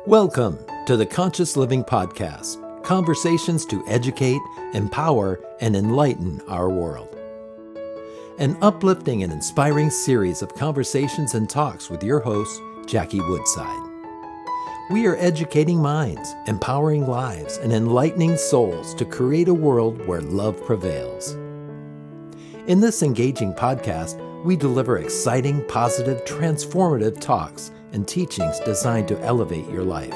Welcome to the Conscious Living Podcast, conversations to educate, empower, and enlighten our world. An uplifting and inspiring series of conversations and talks with your host, Jackie Woodside. We are educating minds, empowering lives, and enlightening souls to create a world where love prevails. In this engaging podcast, we deliver exciting, positive, transformative talks and teachings designed to elevate your life.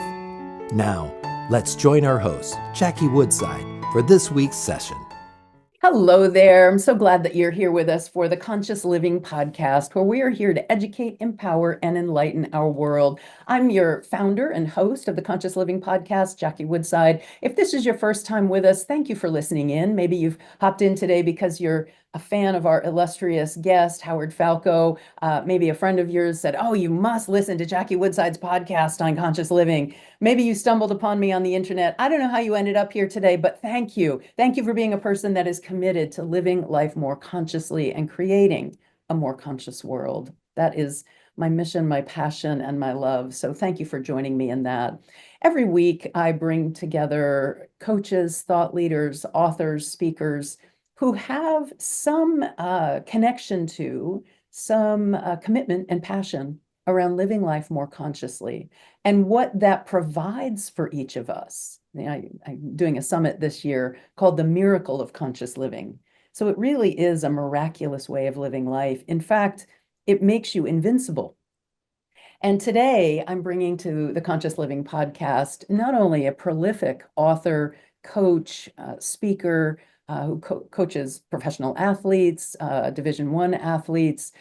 Now, let's join our host, Jackie Woodside, for this week's session. Hello there. I'm so glad that you're here with us for the Conscious Living Podcast, where we are here to educate, empower, and enlighten our world. I'm your founder and host of the Conscious Living Podcast, Jackie Woodside. If this is your first time with us, thank you for listening in. Maybe you've hopped in today because you're a fan of our illustrious guest, Howard Falco. Maybe a friend of yours said, "Oh, you must listen to Jackie Woodside's podcast on conscious living." Maybe you stumbled upon me on the internet. I don't know how you ended up here today, but thank you. Thank you for being a person that is committed to living life more consciously and creating a more conscious world. That is my mission, my passion, and my love. So thank you for joining me in that. Every week, I bring together coaches, thought leaders, authors, speakers who have some connection to, some commitment and passion around living life more consciously and what that provides for each of us. I'm doing a summit this year called The Miracle of Conscious Living. So it really is a miraculous way of living life. In fact, it makes you invincible. And today I'm bringing to the Conscious Living Podcast not only a prolific author, coach, speaker, who coaches professional athletes, Division I athletes,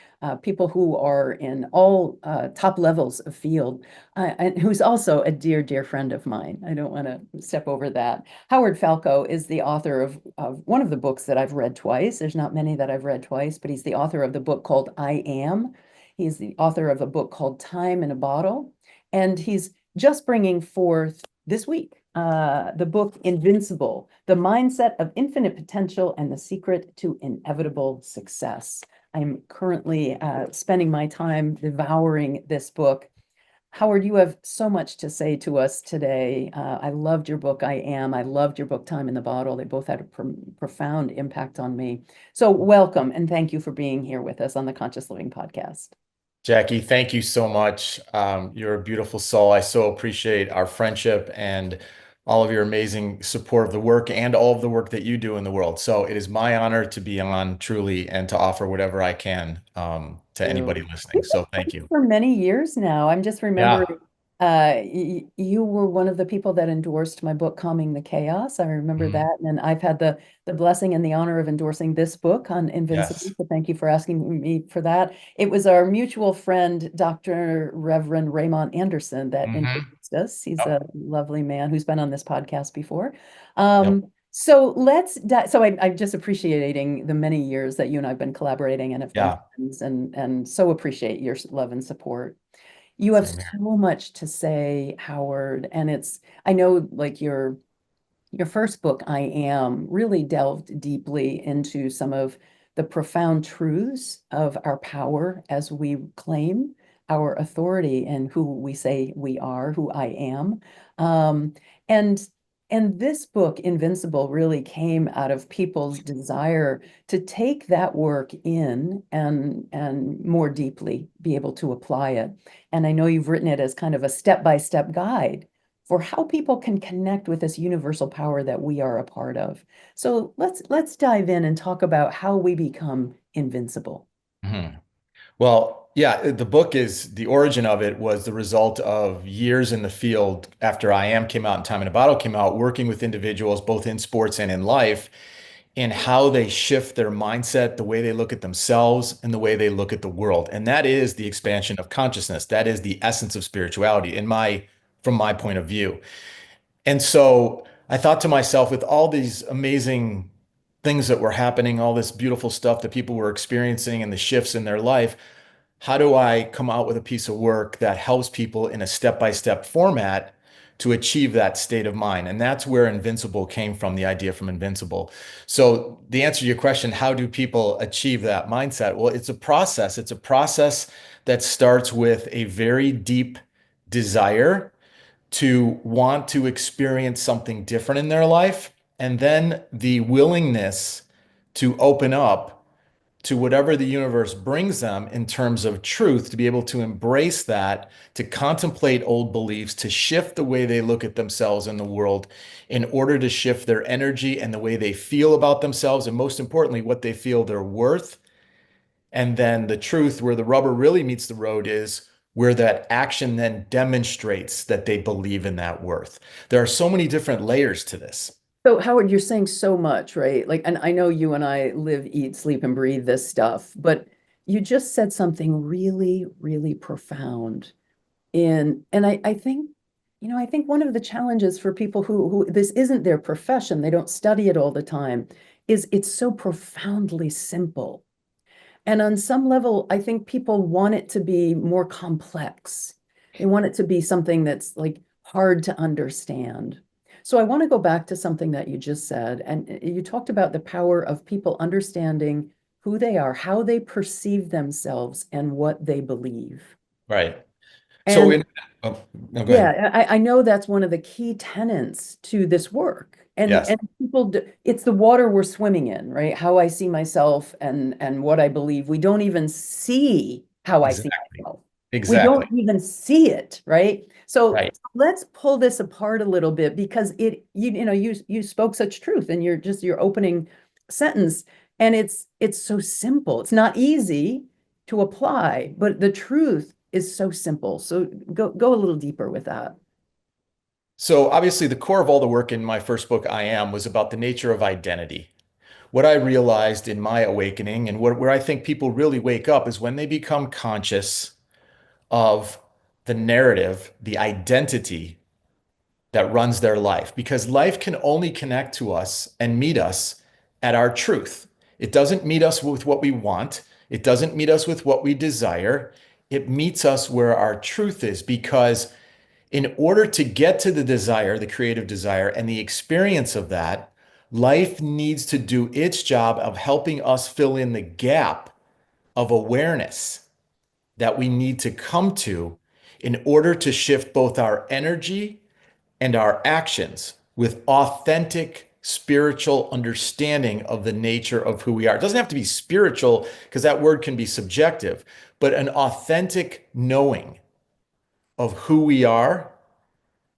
people who are in all top levels of field, and who's also a dear, dear friend of mine. I don't want to step over that. Howard Falco is the author of one of the books that I've read twice. There's not many that I've read twice, but he's the author of the book called I Am. He's the author of a book called Time in a Bottle, and he's just bringing forth this week the book Invincible, The Mindset of Infinite Potential and the Secret to Inevitable Success. I'm currently spending my time devouring this book. Howard, you have so much to say to us today. I loved your book, I Am. I loved your book, Time in the Bottle. They both had a profound impact on me. So welcome and thank you for being here with us on the Conscious Living Podcast. Jackie, thank you so much. You're a beautiful soul. I so appreciate our friendship and all of your amazing support of the work and all of the work that you do in the world. So it is my honor to be on truly and to offer whatever I can to anybody listening. So thank you. For many years now. I'm just remembering Yeah. you were one of the people that endorsed my book, Calming the Chaos. I remember Mhm. that. And I've had the blessing and the honor of endorsing this book on Invincible. Yes. So thank you for asking me for that. It was our mutual friend, Dr. Reverend Raymond Anderson, that Hmm. introduced us. He's Yep. a lovely man who's been on this podcast before. Yep. So I'm just appreciating the many years that you and I've been collaborating and have been Yeah. friends, and so appreciate your love and support. You have Same here. so much to say, Howard, and I know like your first book, I Am, really delved deeply into some of the profound truths of our power as we claim our authority and who we say we are, who I am. Um, and and this book, Invincible, really came out of people's desire to take that work in and more deeply be able to apply it. And I know you've written it as kind of a step-by-step guide for how people can connect with this universal power that we are a part of. So let's dive in and talk about how we become invincible. Mhm. Well, yeah, the book is the origin of it was the result of years in the field after I Am came out and Time in a Bottle came out, working with individuals both in sports and in life, in how they shift their mindset, the way they look at themselves, and the way they look at the world. And that is the expansion of consciousness. That is the essence of spirituality from my point of view. And so I thought to myself, with all these amazing things that were happening, all this beautiful stuff that people were experiencing and the shifts in their life, how do I come out with a piece of work that helps people in a step-by-step format to achieve that state of mind? And that's where Invincible came from, the idea from Invincible. So the answer to your question, how do people achieve that mindset? Well, it's a process. It's a process that starts with a very deep desire to want to experience something different in their life, and then the willingness to open up to whatever the universe brings them in terms of truth, to be able to embrace that, to contemplate old beliefs, to shift the way they look at themselves in the world in order to shift their energy and the way they feel about themselves, and most importantly, what they feel they're worth. And then the truth, where the rubber really meets the road, is where that action then demonstrates that they believe in that worth. There are so many different layers to this. So Howard, you're saying so much, right? Like, and I know you and I live, eat, sleep, and breathe this stuff, but you just said something really, really profound. And I think, I think one of the challenges for people who this isn't their profession, they don't study it all the time, is it's so profoundly simple. And on some level, I think people want it to be more complex. They want it to be something that's like hard to understand. So I want to go back to something that you just said. And you talked about the power of people understanding who they are, how they perceive themselves, and what they believe. Right. So And in, oh, no, go ahead. yeah, I know that's one of the key tenets to this work. And Yes, and people do, it's the water we're swimming in, right? How I see myself and what I believe. We don't even see how I see exactly. myself. We Exactly. don't even see it, right? So Right. let's pull this apart a little bit because you spoke such truth in your opening sentence, and it's so simple. It's not easy to apply, but the truth is so simple. So go a little deeper with that. So obviously the core of all the work in my first book, I Am, was about the nature of identity. What I realized in my awakening and where I think people really wake up is when they become conscious of the narrative, the identity that runs their life, because life can only connect to us and meet us at our truth. It doesn't meet us with what we want. It doesn't meet us with what we desire. It meets us where our truth is, because in order to get to the desire, the creative desire, and the experience of that, life needs to do its job of helping us fill in the gap of awareness that we need to come to in order to shift both our energy and our actions with authentic spiritual understanding of the nature of who we are. It doesn't have to be spiritual because that word can be subjective, but an authentic knowing of who we are,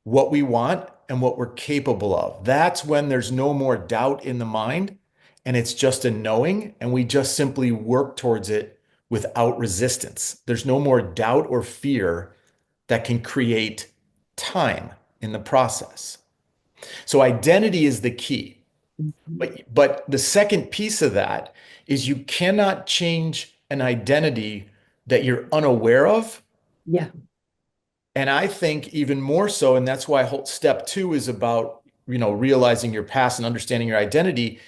what we want, and what we're capable of. That's when there's no more doubt in the mind and it's just a knowing, and we just simply work towards it without resistance. There's no more doubt or fear that can create time in the process. So identity is the key. Mhm. But the second piece of that is you cannot change an identity that you're unaware of. Yeah, And I think even more so, and that's why whole step two is about, realizing your past and understanding your identity.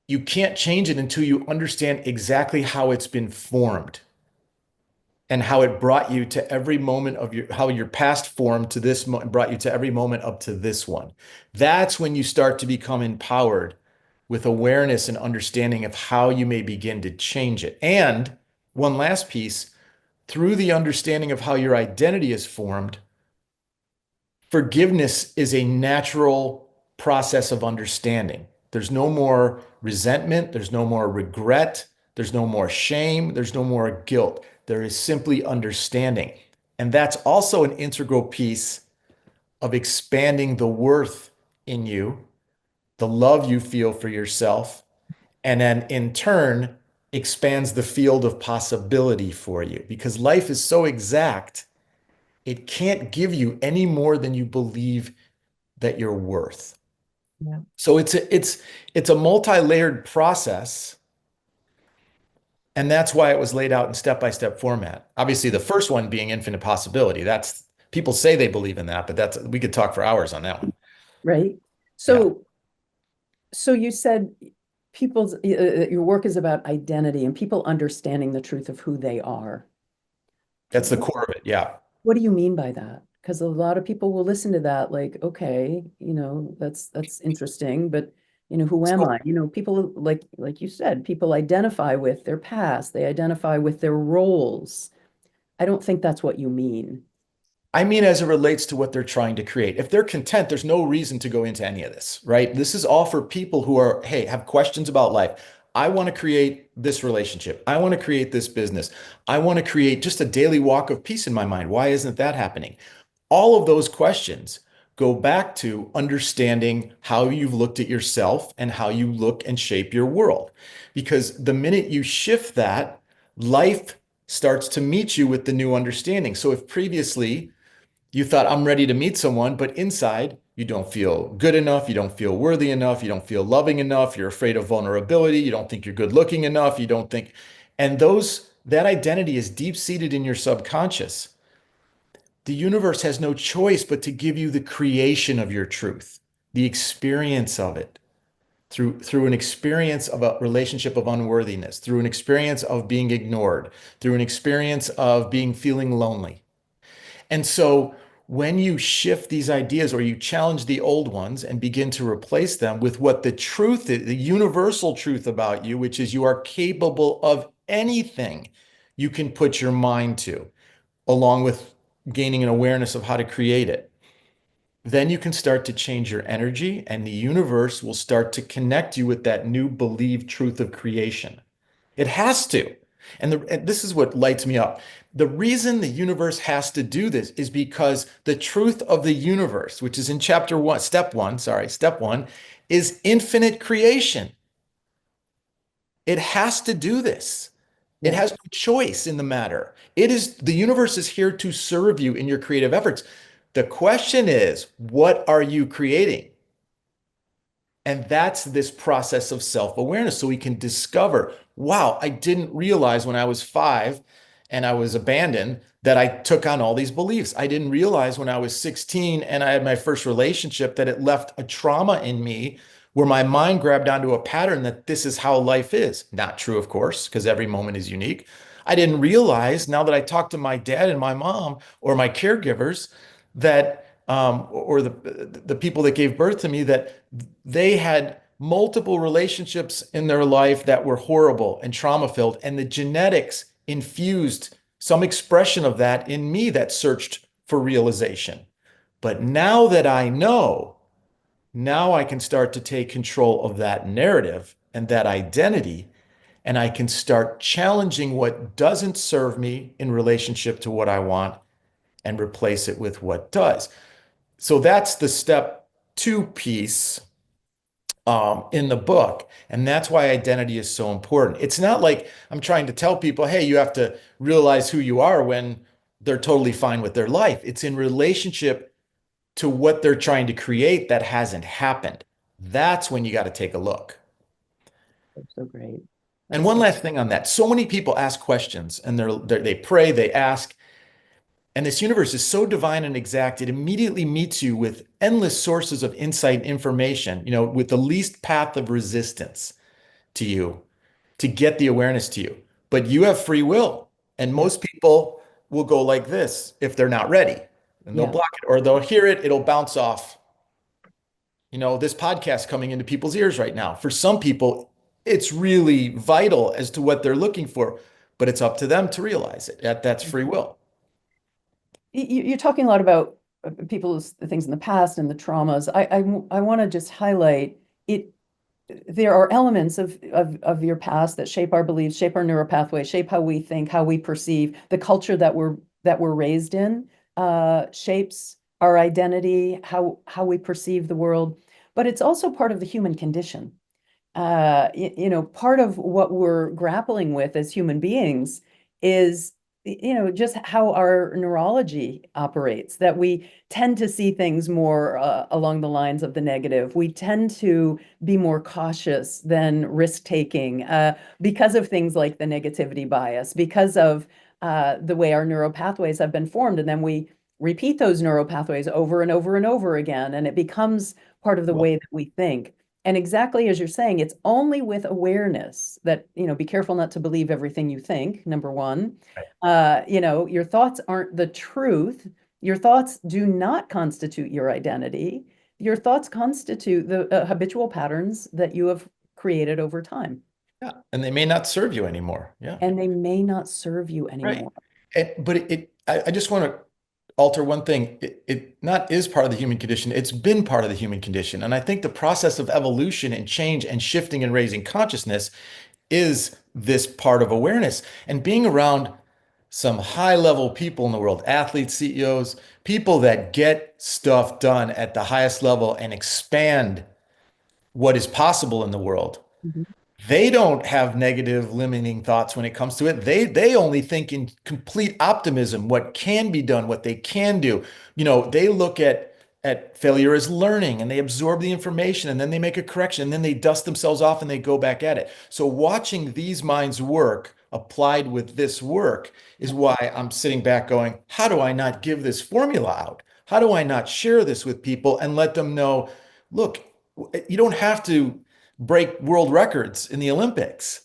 You can't change it until you understand exactly how it's been formed and how it brought you to every moment of how your past formed to this moment, brought you to every moment up to this one. That's when you start to become empowered with awareness and understanding of how you may begin to change it. And one last piece, through the understanding of how your identity is formed, forgiveness is a natural process of understanding. There's no more resentment, there's no more regret, there's no more shame, there's no more guilt. There is simply understanding. And that's also an integral piece of expanding the worth in you, the love you feel for yourself, and then in turn expands the field of possibility for you, because life is so exact, it can't give you any more than you believe that you're worth. yeah, So it's a multi-layered process, and that's why it was laid out in step-by-step format. Obviously, the first one being infinite possibility. That's people say they believe in that, but that's we could talk for hours on that one. right. Yeah, So you said your work is about identity and people understanding the truth of who they are. that's the core of it. Yeah. What do you mean by that? Because a lot of people will listen to that like, okay, that's interesting, but who am So I? People like you said, people identify with their past, they identify with their roles. I don't think that's what you mean. I mean, as it relates to what they're trying to create. If they're content, there's no reason to go into any of this, right? This is all for people who are, hey, have questions about life. I want to create this relationship. I want to create this business. I want to create just a daily walk of peace in my mind. Why isn't that happening? All of those questions go back to understanding how you've looked at yourself and how you look and shape your world. Because the minute you shift that, life starts to meet you with the new understanding. So if previously you thought, I'm ready to meet someone, but inside you don't feel good enough, you don't feel worthy enough, you don't feel loving enough, you're afraid of vulnerability, you don't think you're good looking enough, you don't think, and that identity is deep seated in your subconscious. The universe has no choice but to give you the creation of your truth, the experience of it through an experience of a relationship of unworthiness, through an experience of being ignored, through an experience of being feeling lonely. And so when you shift these ideas or you challenge the old ones and begin to replace them with what the truth is, the universal truth about you, which is you are capable of anything you can put your mind to, along with gaining an awareness of how to create it, then you can start to change your energy and the universe will start to connect you with that new believed truth of creation. It has to. And this is what lights me up. The reason the universe has to do this is because the truth of the universe, which is in step one, is infinite creation. It has to do this. It has no choice in the matter. The universe is here to serve you in your creative efforts. The question is, what are you creating? And that's this process of self-awareness. So we can discover, wow, I didn't realize when I was 5 and I was abandoned that I took on all these beliefs. I didn't realize when I was 16 and I had my first relationship that it left a trauma in me where my mind grabbed onto a pattern that this is how life is. Not true, of course, because every moment is unique. I didn't realize now that I talked to my dad and my mom or my caregivers that or the people that gave birth to me, that they had multiple relationships in their life that were horrible and trauma filled, and the genetics infused some expression of that in me that searched for realization. But now that I know, now I can start to take control of that narrative and that identity, and I can start challenging what doesn't serve me in relationship to what I want and replace it with what does. So that's the step 2 piece in the book. And that's why identity is so important. It's not like I'm trying to tell people, hey, you have to realize who you are when they're totally fine with their life. It's in relationship to what they're trying to create that hasn't happened. That's when you got to take a look. That's so great. And one last thing on that. So many people ask questions and they pray, they ask. And this universe is so divine and exact, it immediately meets you with endless sources of insight and information, with the least path of resistance to you to get the awareness to you. But you have free will. And most people will go like this if they're not ready. And they'll block it or they'll hear it, it'll bounce off. This podcast coming into people's ears right now. For some people, it's really vital as to what they're looking for, but it's up to them to realize it. That's free will. You're talking a lot about people's things in the past and the traumas. I want to just highlight it. There are elements of your past that shape our beliefs, shape our neural pathways, shape how we think, how we perceive. The culture that we're raised in shapes our identity, how we perceive the world. But it's also part of the human condition. Part of what we're grappling with as human beings is just how our neurology operates, that we tend to see things more along the lines of the negative. We tend to be more cautious than risk-taking because of things like the negativity bias, because of the way our neural pathways have been formed. And then we repeat those neural pathways over and over and over again, and it becomes part of the way that we think. And exactly as you're saying, it's only with awareness that, be careful not to believe everything you think, number one. Your thoughts aren't the truth. Your thoughts do not constitute your identity. Your thoughts constitute the habitual patterns that you have created over time. Yeah. And they may not serve you anymore. Yeah. And they may not serve you anymore. Right. But I just want to alter one thing. It not is part of the human condition, it's been part of the human condition. And I think the process of evolution and change and shifting and raising consciousness is this part of awareness. And being around some high level people in the world, athletes, CEOs, people that get stuff done at the highest level and expand what is possible in the world. Mhm. They don't have negative limiting thoughts when it comes to it. They only think in complete optimism, what can be done, what they can do. They look at failure as learning, and they absorb the information, and then they make a correction, and then they dust themselves off and they go back at it. So watching these minds work applied with this work is why I'm sitting back going, how do I not give this formula out? How do I not share this with people and let them know, look, you don't have to break world records in the Olympics.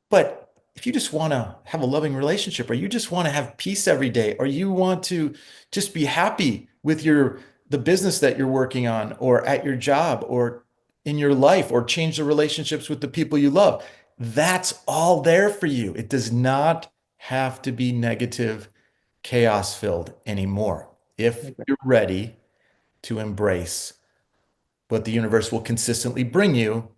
But if you just want to have a loving relationship, or you just want to have peace every day, or you want to just be happy with the business that you're working on, or at your job, or in your life, or change the relationships with the people you love, that's all there for you. It does not have to be negative, chaos filled anymore. If you're ready to embrace what the universe will consistently bring you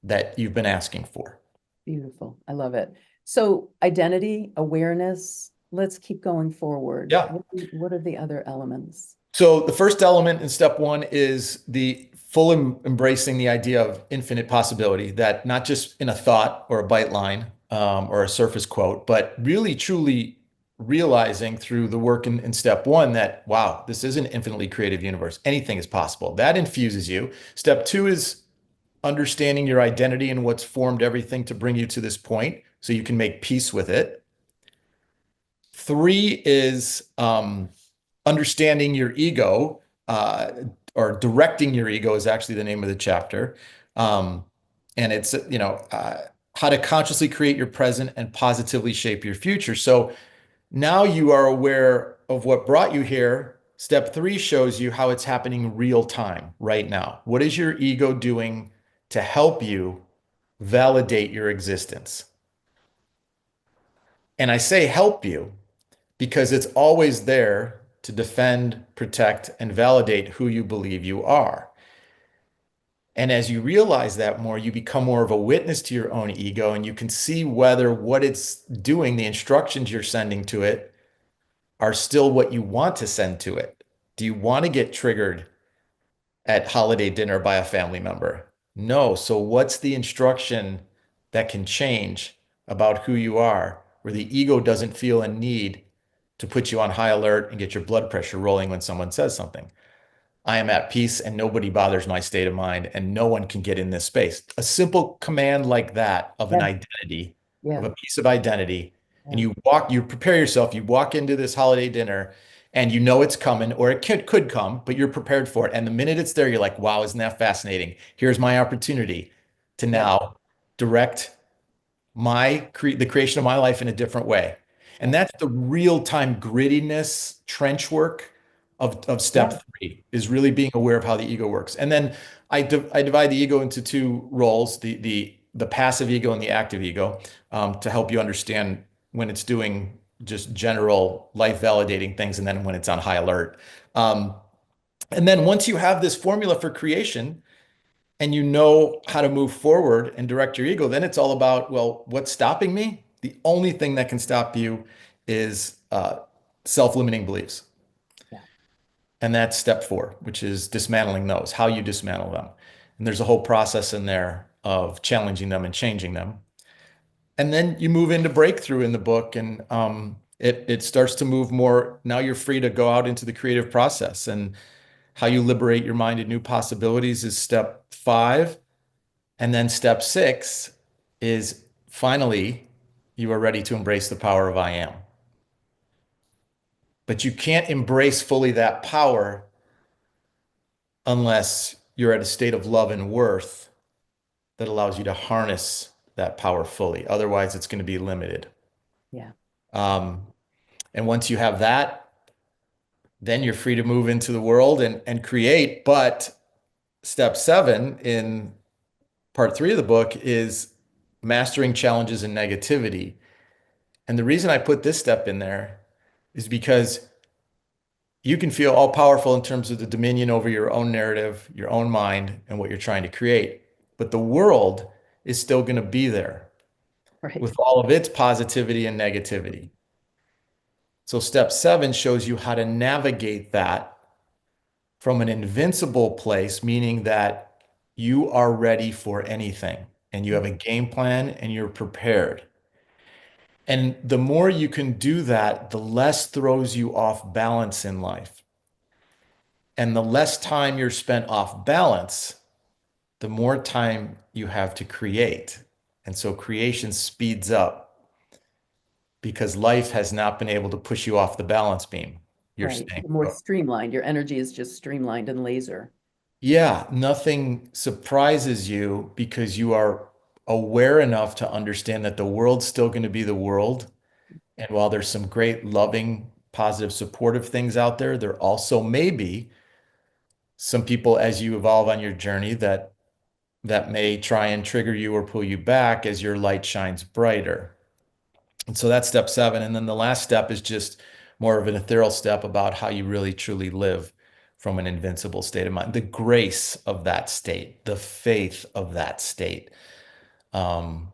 that you've been asking for. Beautiful. I love it. So identity, awareness, let's keep going forward. Yeah. What are the other elements? So the first element in step one is the full embracing the idea of infinite possibility, that not just in a thought or a bite line or a surface quote, but really truly realizing through the work in step one that, wow, this is an infinitely creative universe. Anything is possible. That infuses you. Step two is understanding your identity and what's formed everything to bring you to this point so you can make peace with it. Three is understanding your ego, or directing your ego is actually the name of the chapter. And it's, how to consciously create your present and positively shape your future. So now you are aware of what brought you here. Step three shows you how it's happening real time right now. What is your ego doing to help you validate your existence? And I say help you because it's always there to defend, protect, and validate who you believe you are. And as you realize that more, you become more of a witness to your own ego, and you can see whether what it's doing, the instructions you're sending to it, are still what you want to send to it. Do you want to get triggered at holiday dinner by a family member? No. So what's the instruction that can change about who you are, where the ego doesn't feel a need to put you on high alert and get your blood pressure rolling when someone says something? I am at peace and nobody bothers my state of mind, and no one can get in this space. A simple command like that of an Yeah. identity, of Yeah. a piece of identity, and Yeah. you prepare yourself, you walk into this holiday dinner and you know it's coming, or it could come, but you're prepared for it. And the minute it's there, you're like, wow, isn't that fascinating? Here's my opportunity to Yeah. now direct the creation of my life in a different way. And Yeah. that's the real-time grittiness, trench work of Yeah. step three, is really being aware of how the ego works. And then I divide the ego into two roles, the passive ego and the active ego, to help you understand when it's doing just general life validating things, and then when it's on high alert. Um, and then once you have this formula for creation, and you know how to move forward and direct your ego, then it's all about, well, what's stopping me? The only thing that can stop you is self-limiting beliefs. Yeah. And that's step four, which is dismantling those, how you dismantle them. And there's a whole process in there of challenging them and changing them. And then you move into breakthrough in the book, and it starts to move more. Now you're free to go out into the creative process, and how you liberate your mind to new possibilities is step five. And then step six is finally you are ready to embrace the power of I am. But you can't embrace fully that power unless you're at a state of love and worth that allows you to harness that power fully. Otherwise, it's going to be limited. Yeah. Um, and once you have that, then you're free to move into the world and create. But step seven in part three of the book is mastering challenges and negativity. And the reason I put this step in there is because you can feel all powerful in terms of the dominion over your own narrative, your own mind, and what you're trying to create. But the world is still going to be there Right. with all of its positivity and negativity. So step 7 shows you how to navigate that from an invincible place, meaning that you are ready for anything and you have a game plan and you're prepared. And the more you can do that, the less throws you off balance in life. And the less time you're spent off balance, the more time you have to create. And so creation speeds up because life has not been able to push you off the balance beam. You're Right. staying More put. streamlined. Your energy is just streamlined and laser. Yeah, nothing surprises you because you are aware enough to understand that the world's still going to be the world. And while there's some great, loving, positive, supportive things out there, there also may be some people as you evolve on your journey that may try and trigger you or pull you back as your light shines brighter. And so that's step 7. And then the last step is just more of an ethereal step about how you really truly live from an invincible state of mind, the grace of that state, the faith of that state. Um,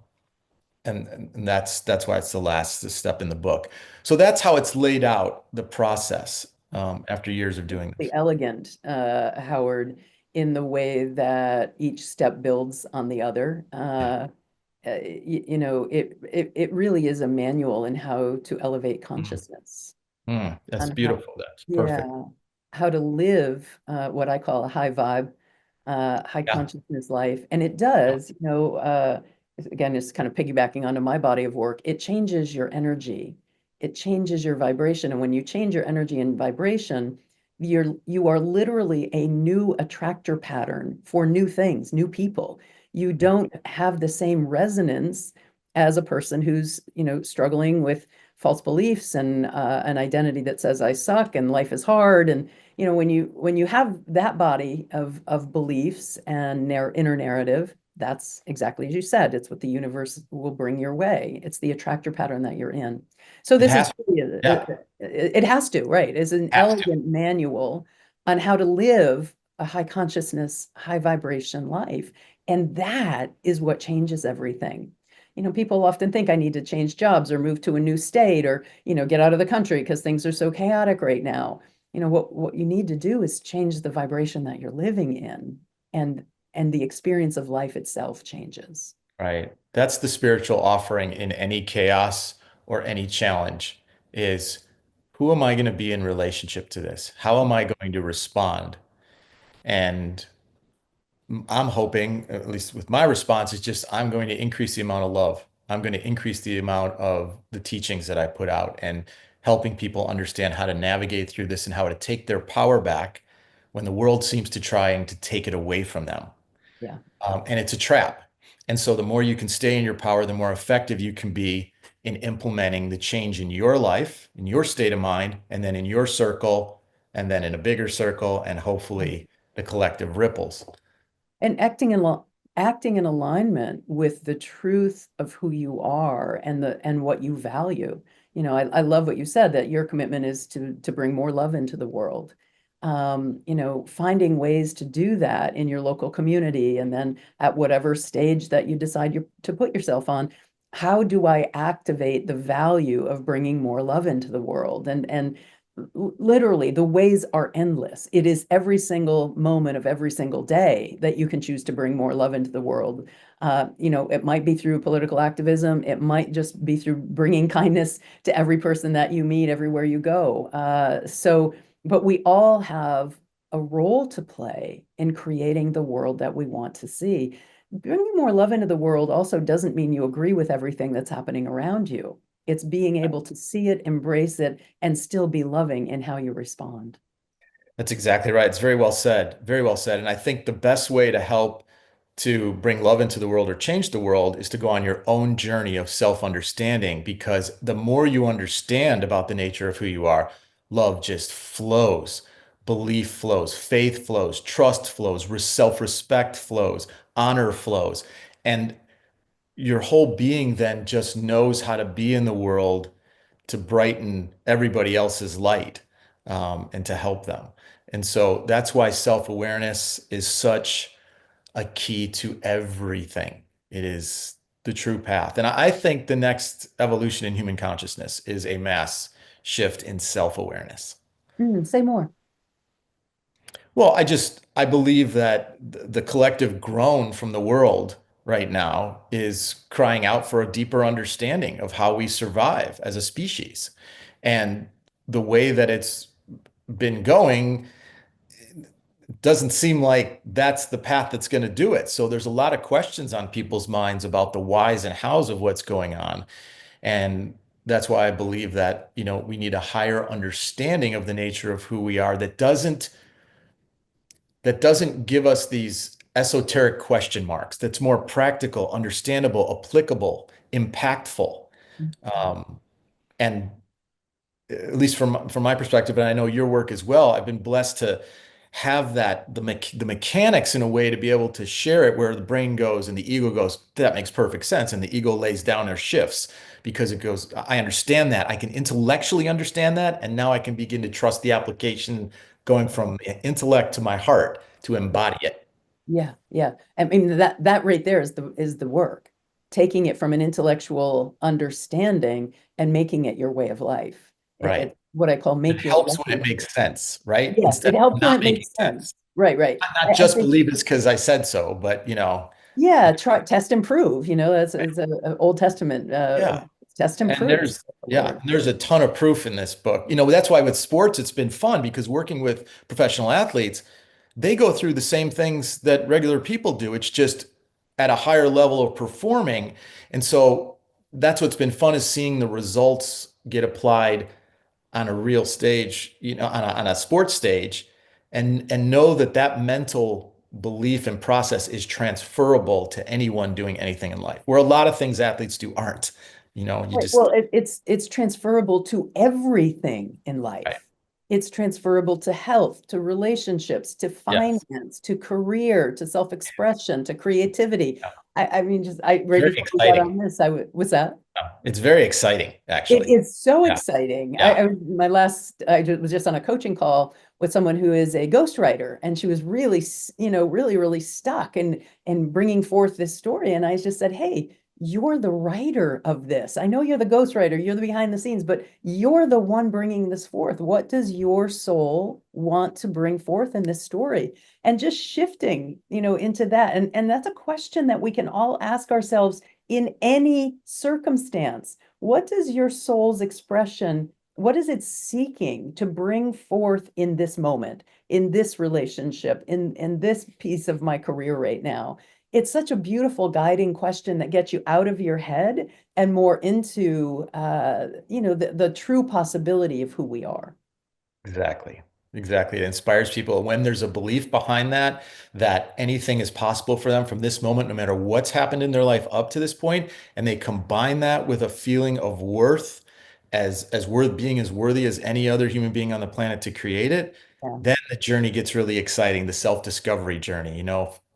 and that's why it's the last step in the book. So that's how it's laid out, the process, after years of doing The this. elegant, Howard, in the way that each step builds on the other. Yeah. It really is a manual in how to elevate Mm. consciousness That's on how, beautiful. That's perfect. yeah, how to live what I call a high vibe, high Yeah. consciousness life. And it Yeah. does, again, it's kind of piggybacking onto my body of work. It changes your energy. It changes your vibration. And when you change your energy and vibration, you are literally a new attractor pattern for new things, new people. You don't have the same resonance as a person who's, struggling with false beliefs and an identity that says I suck and life is hard. And when you have that body of beliefs and inner narrative, that's exactly as you said. It's what the universe will bring your way. It's the attractor pattern that you're in. So It this has is to. really Yeah. it has to, right? It's an Has to. elegant manual on how to live a high consciousness, high vibration life. And that is what changes everything. People often think I need to change jobs or move to a new state or, get out of the country because things are so chaotic right now. What you need to do is change the vibration that you're living in, and the experience of life itself changes. Right. That's the spiritual offering in any chaos or any challenge is who am I going to be in relationship to this? How am I going to respond? And I'm hoping, at least with my response, is just I'm going to increase the amount of love. I'm going to increase the amount of the teachings that I put out and helping people understand how to navigate through this and how to take their power back when the world seems to trying to take it away from them. Yeah. And it's a trap. And so the more you can stay in your power, the more effective you can be in implementing the change in your life, in your state of mind, and then in your circle, and then in a bigger circle, and hopefully the collective ripples. And acting in alignment with the truth of who you are and what you value. I love what you said, that your commitment is to bring more love into the world. Finding ways to do that in your local community, and then at whatever stage that you decide to put yourself on, how do I activate the value of bringing more love into the world? And literally, the ways are endless. It is every single moment of every single day that you can choose to bring more love into the world. It might be through political activism. It might just be through bringing kindness to every person that you meet everywhere you go. But we all have a role to play in creating the world that we want to see. Bringing more love into the world also doesn't mean you agree with everything that's happening around you. It's being able to see it, embrace it, and still be loving in how you respond. That's exactly right. It's very well said. Very well said. And I think the best way to help to bring love into the world or change the world is to go on your own journey of self-understanding, because the more you understand about the nature of who you are, love just flows, belief flows, faith flows, trust flows, self-respect flows, honor flows. And your whole being then just knows how to be in the world to brighten everybody else's light. and to help them. And so that's why self-awareness is such a key to everything. It is the true path. And I think the next evolution in human consciousness is a mass shift in self-awareness. Say more. Well, I believe that the collective groan from the world right now is crying out for a deeper understanding of how we survive as a species. And the way that it's been going doesn't seem like that's the path that's going to do it. So there's a lot of questions on people's minds about the whys and hows of what's going on. And that's why I believe that, we need a higher understanding of the nature of who we are that doesn't give us these esoteric question marks, that's more practical, understandable, applicable, impactful. And at least from my perspective, and I know your work as well, I've been blessed to have the mechanics in a way to be able to share it where the brain goes and the ego goes, that makes perfect sense. And the ego lays down or shifts because it goes, I understand that. I can intellectually understand that. And now I can begin to trust the application going from intellect to my heart to embody it. Yeah, yeah. I mean, that right there is the work. Taking it from an intellectual understanding and making it your way of life. Right. It's what I call It make your helps life. when it makes sense, right? Yes, Instead it of helps when not it making makes sense. sense. Right, right. Not I just think, believe it's because I said so, but yeah, try, test, and prove, that's it's a Old Testament, yeah. test and And prove. Word. there's a ton of proof in this book. That's why with sports it's been fun because working with professional athletes, they go through the same things that regular people do. It's just at a higher level of performing. And so that's what's been fun is seeing the results get applied on a real stage, on a sports stage, and know that that mental belief and process is transferable to anyone doing anything in life, where a lot of things athletes do aren't. You Right. just Well, it's transferable to everything in right. life. It's transferable to health, to relationships, to Yes. finance, to career, to self-expression, to creativity. Yeah. I mean, just I right Very before we got exciting. on this, was that? Yeah. It's very exciting, It actually. is so Yeah. exciting. Yeah. I was just on a coaching call with someone who is a ghostwriter, and she was really, really, really stuck and bringing forth this story. And I just said, "Hey, you're the writer of this. I know you're the ghostwriter, you're the behind the scenes, but you're the one bringing this forth. What does your soul want to bring forth in this story?" And just shifting, into that. And that's a question that we can all ask ourselves in any circumstance. What does your soul's expression, what is it seeking to bring forth in this moment, in this relationship, in this piece of my career right now? It's such a beautiful guiding question that gets you out of your head and more into, the true possibility of who we are. Exactly. Exactly. It inspires people. When there's a belief behind that, that anything is possible for them from this moment, no matter what's happened in their life up to this point, and they combine that with a feeling of worth as worth being as worthy as any other human being on the planet to create it, Yeah. then the journey gets really exciting, the self-discovery journey,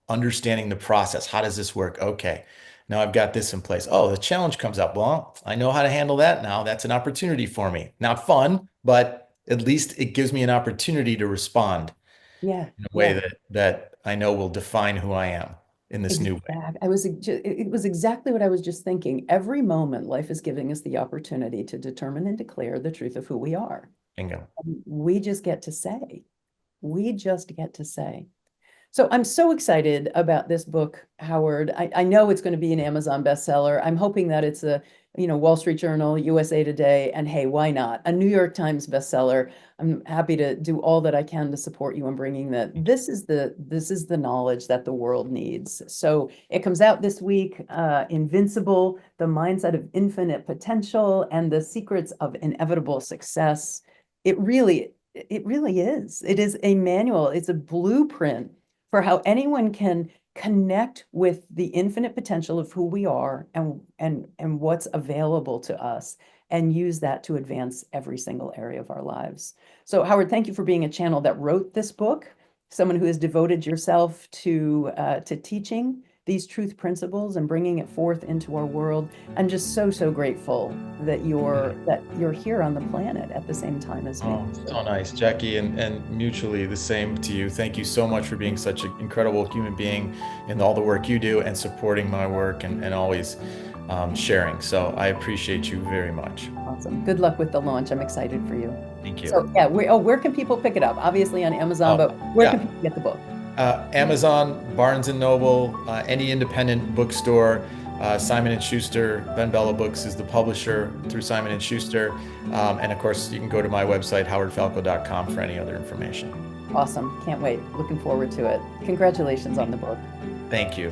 understanding the process. How does this work? Okay. Now I've got this in place. Oh, the challenge comes up. Well, I know how to handle that now. That's an opportunity for me. Not fun, but at least it gives me an opportunity to respond Yeah. in a way Yeah. that I know will define who I am in this new way. It was exactly what I was just thinking. Every moment, life is giving us the opportunity to determine and declare the truth of who we are. Bingo. We just get to say, we just get to say. So I'm so excited about this book, Howard. I know it's going to be an Amazon bestseller. I'm hoping that it's a, Wall Street Journal, USA Today, and hey, why not? A New York Times bestseller. I'm happy to do all that I can to support you in bringing that. This is the knowledge that the world needs. So it comes out this week, Invincible, the Mindset of Infinite Potential and the Secrets of Inevitable Success. It really is. It is a manual. It's a blueprint for how anyone can connect with the infinite potential of who we are and what's available to us and use that to advance every single area of our lives. So Howard, thank you for being a channel that wrote this book, someone who has devoted yourself to teaching these truth principles and bringing it forth into our world. I'm just so, so grateful that you're here on the planet at the same time as me. Oh, so nice, Jackie, and mutually the same to you. Thank you so much for being such an incredible human being in all the work you do and supporting my work and always sharing. So I appreciate you very much. Awesome. Good luck with the launch. I'm excited for you. Thank you. So yeah, where can people pick it up? Obviously on Amazon, but where can people get the book? Amazon, Barnes & Noble, any independent bookstore. Simon & Schuster, Ben Bella Books is the publisher through Simon & Schuster. And of course, you can go to my website, howardfalco.com, for any other information. Awesome. Can't wait. Looking forward to it. Congratulations on the book. Thank you.